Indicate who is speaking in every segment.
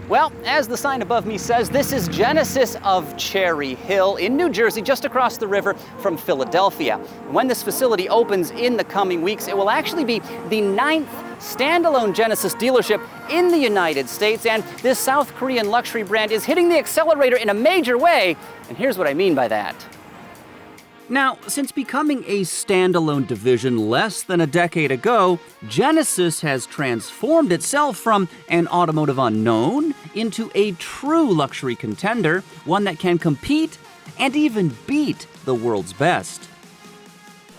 Speaker 1: Well, as the sign above me says, this is Genesis of Cherry Hill in New Jersey, just across the river from Philadelphia. When this facility opens in the coming weeks, it will actually be the 9th standalone Genesis dealership in the United States, and this South Korean luxury brand is hitting the accelerator in a major way, and here's what I mean by that. Now, since becoming a standalone division less than a decade ago, Genesis has transformed itself from an automotive unknown into a true luxury contender, one that can compete and even beat the world's best.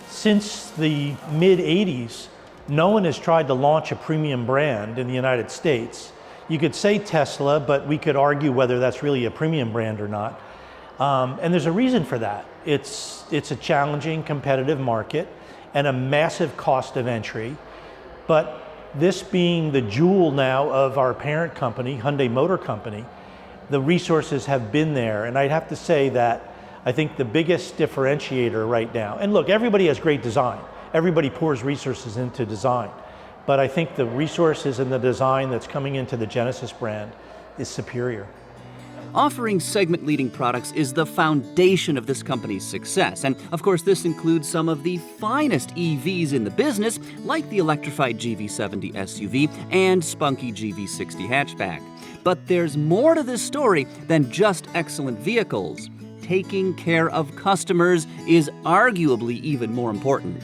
Speaker 2: Since the mid-'80s, no one has tried to launch a premium brand in the United States. You could say Tesla, but we could argue whether that's really a premium brand or not. And there's a reason for that. It's a challenging, competitive market and a massive cost of entry. But this being the jewel now of our parent company, Hyundai Motor Company, the resources have been there. And I'd have to say that I think the biggest differentiator right now, and look, everybody has great design. Everybody pours resources into design. But I think the resources and the design that's coming into the Genesis brand is superior.
Speaker 1: Offering segment-leading products is the foundation of this company's success. And of course, this includes some of the finest EVs in the business, like the electrified GV70 SUV and spunky GV60 hatchback. But there's more to this story than just excellent vehicles. Taking care of customers is arguably even more important.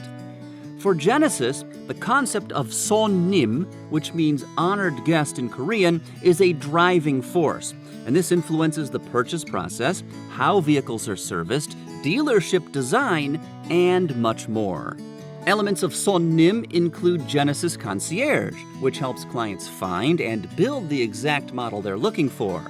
Speaker 1: For Genesis, the concept of sonnim, which means honored guest in Korean, is a driving force. And this influences the purchase process, how vehicles are serviced, dealership design, and much more. Elements of sonnim include Genesis Concierge, which helps clients find and build the exact model they're looking for.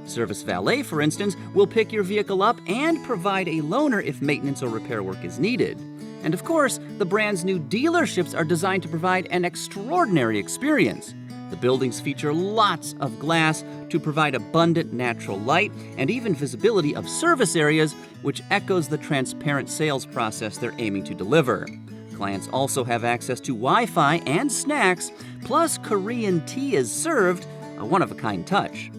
Speaker 1: Service Valet, for instance, will pick your vehicle up and provide a loaner if maintenance or repair work is needed. And of course, the brand's new dealerships are designed to provide an extraordinary experience. The buildings feature lots of glass to provide abundant natural light and even visibility of service areas, which echoes the transparent sales process they're aiming to deliver. Clients also have access to Wi-Fi and snacks, plus Korean tea is served, a one-of-a-kind touch.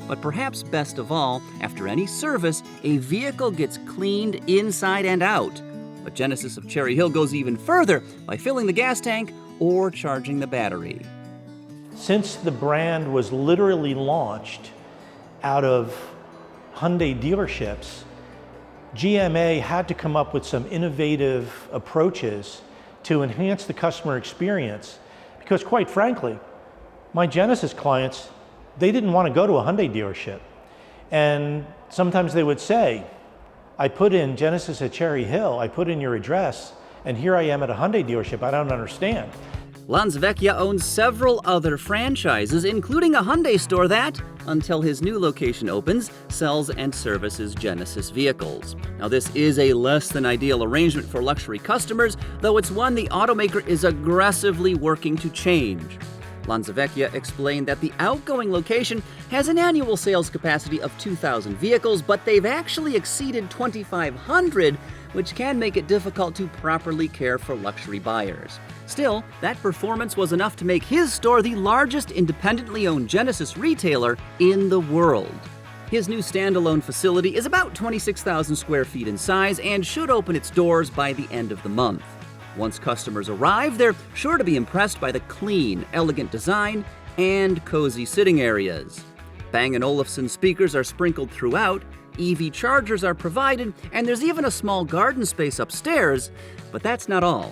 Speaker 1: But perhaps best of all, after any service, a vehicle gets cleaned inside and out. But Genesis of Cherry Hill goes even further by filling the gas tank or charging the battery.
Speaker 2: Since the brand was literally launched out of Hyundai dealerships, GMA had to come up with some innovative approaches to enhance the customer experience. Because quite frankly, my Genesis clients, they didn't want to go to a Hyundai dealership. And sometimes they would say, I put in Genesis at Cherry Hill, I put in your address, and here I am at a Hyundai dealership. I don't understand.
Speaker 1: Lanzavecchia owns several other franchises, including a Hyundai store that, until his new location opens, sells and services Genesis vehicles. Now, this is a less than ideal arrangement for luxury customers, though it's one the automaker is aggressively working to change. Lanzavecchia explained that the outgoing location has an annual sales capacity of 2,000 vehicles, but they've actually exceeded 2,500, which can make it difficult to properly care for luxury buyers. Still, that performance was enough to make his store the largest independently owned Genesis retailer in the world. His new standalone facility is about 26,000 square feet in size and should open its doors by the end of the month. Once customers arrive, they're sure to be impressed by the clean, elegant design and cozy sitting areas. Bang & Olufsen speakers are sprinkled throughout, EV chargers are provided, and there's even a small garden space upstairs, but that's not all.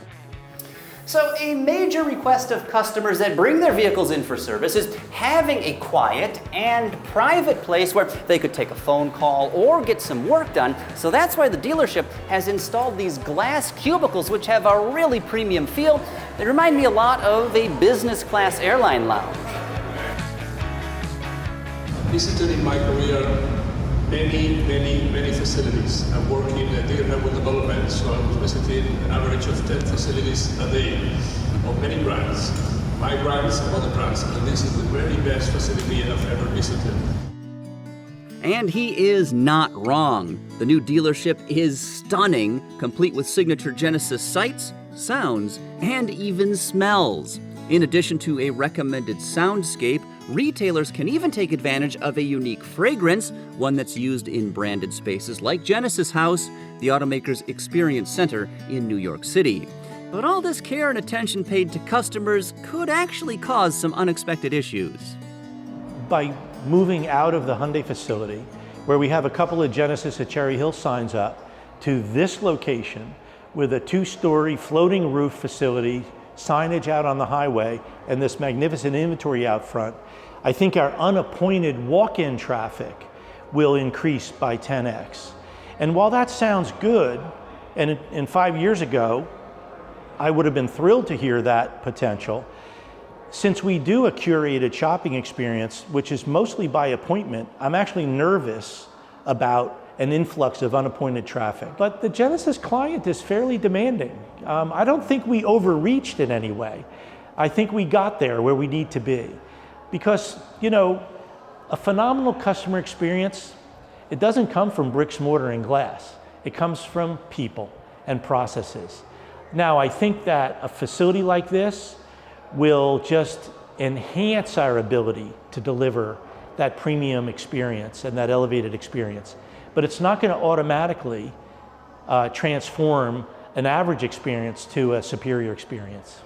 Speaker 1: So a major request of customers that bring their vehicles in for service is having a quiet and private place where they could take a phone call or get some work done. So that's why the dealership has installed these glass cubicles, which have a really premium feel. They remind me a lot of a business class airline lounge.
Speaker 3: Visited in my career many facilities. I work in dealer development, so I was visiting an average of 10 facilities a day of many brands. My brands and other brands, and this is the very best facility I've ever visited.
Speaker 1: And he is not wrong. The new dealership is stunning, complete with signature Genesis sights, sounds, and even smells. In addition to a recommended soundscape, Retailers can even take advantage of a unique fragrance, one that's used in branded spaces like Genesis House, the automaker's experience center in New York City. But all this care and attention paid to customers could actually cause some unexpected issues.
Speaker 2: By moving out of the Hyundai facility, where we have a couple of Genesis at Cherry Hill signs up, to this location with a 2-story floating roof facility, signage out on the highway, and this magnificent inventory out front, I think our unappointed walk-in traffic will increase by 10x. And while that sounds good, and 5 years ago, I would have been thrilled to hear that potential, since we do a curated shopping experience, which is mostly by appointment, I'm actually nervous about an influx of unappointed traffic. But the Genesis client is fairly demanding. I don't think we overreached in any way. I think we got there where we need to be. Because, you know, a phenomenal customer experience, it doesn't come from bricks, mortar, and glass. It comes from people and processes. Now, I think that a facility like this will just enhance our ability to deliver that premium experience and that elevated experience. But it's not going to automatically transform an average experience to a superior experience.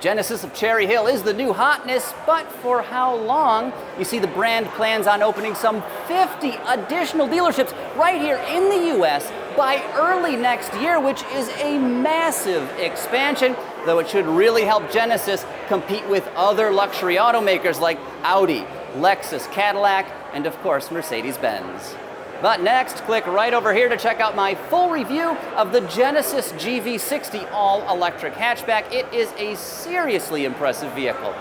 Speaker 1: Genesis of Cherry Hill is the new hotness, but for how long? You see, the brand plans on opening some 50 additional dealerships right here in the US by early next year, which is a massive expansion, though it should really help Genesis compete with other luxury automakers like Audi, Lexus, Cadillac, and of course, Mercedes-Benz. But next, click right over here to check out my full review of the Genesis GV60 all-electric hatchback. It is a seriously impressive vehicle.